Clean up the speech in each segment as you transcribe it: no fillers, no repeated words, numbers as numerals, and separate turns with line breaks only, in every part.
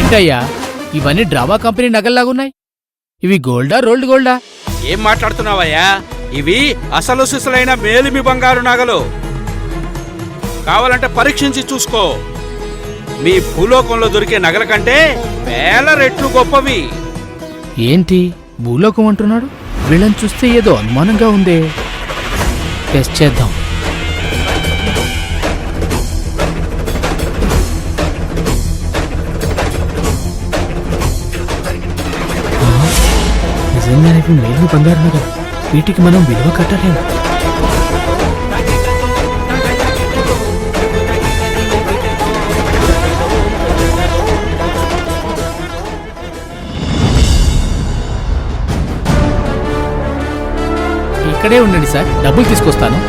ఏంటయ్యా ఇవన్నీ drama company నగల్లాగున్నాయి? ఇవి గోల్డా రోల్డ్ గోల్డా?
ఏం మాట్లాడుతున్నావయ్యా? ఇవి అసలు సిసలైన మేలిమి బంగారు నగలు. కావాలంటే పరీక్షించి చూసుకో. మీ భూలోకంలో దొరికే నగల కంటే వేల రెట్లు గొప్పవి.
ఏంటి భూలోకం అంటున్నాడు? వీళ్ళని చూస్తే ఏదో అనుమానంగా ఉందే. టెస్ట్ చేద్దాం. నిజంగానే మేలు బంగారు నగలు. వీటికి మనం విలువ కట్టలేము. ఇక్కడే ఉండండి సార్, డబ్బులు తీసుకొస్తాను.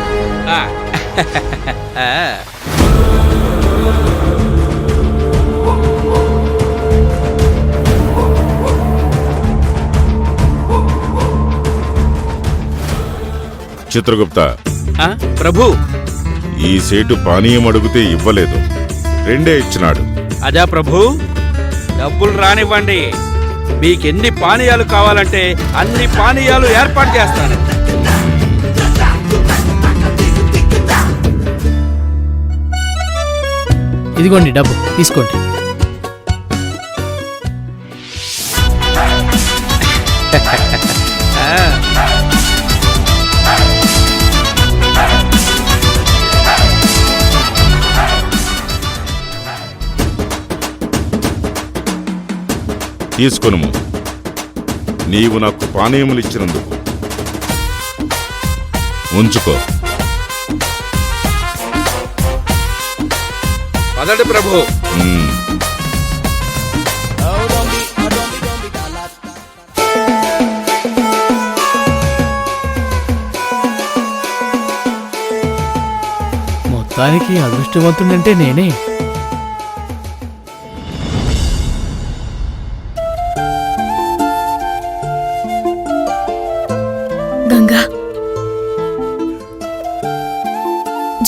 చిత్రగుప్త,
ప్రభు,
ఈ సేటు పానీయం అడిగితే ఇవ్వలేదు, రెండే ఇచ్చినాడు.
అదా ప్రభు, డబ్బులు రానివ్వండి. మీకెన్ని పానీయాలు కావాలంటే అన్ని పానీయాలు ఏర్పాటు చేస్తాను.
ఇదిగోండి డబ్బు, తీసుకోండి.
తీసుకొనుము. నీవు నాకు పానీయములు ఇచ్చినందుకు ఉంచుకో.
పదండి ప్రభు.
మొత్తానికి అదృష్టవంతుడంటే నేనే.
గంగా,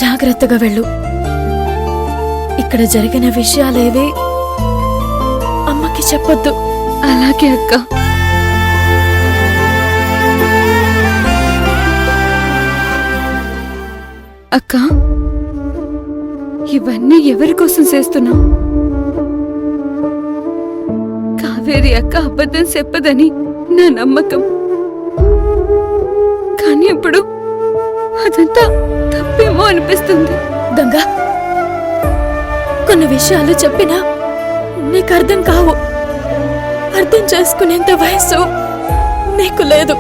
జాగ్రత్తగా వెళ్ళు. ఇక్కడ జరిగిన విషయాలేవి అమ్మకి చెప్పొద్దు.
అలాగే అక్క. అక్క, ఇవన్నీ ఎవరి కోసం చేస్తున్నావు? కావేరి అక్క అబద్ధం చెప్పదని నా నమ్మకం. కానీ ఇప్పుడు అదంతా తప్పేమో అనిపిస్తుంది.
గంగా, కొన్ని విషయాలు చెప్పినా నీకు అర్థం కావు. అర్థం చేసుకునేంత వయసు నీకు లేదు.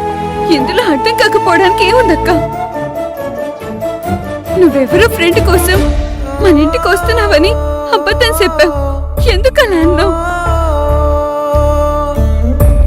ఇందులో అర్థం కాకపోవడానికి ఏముందక్క? నువ్వెవరో ఫ్రెండ్ కోసం మన ఇంటికి వస్తున్నావని అబద్ధం చెప్పావు. ఎందుకలా అన్నావు?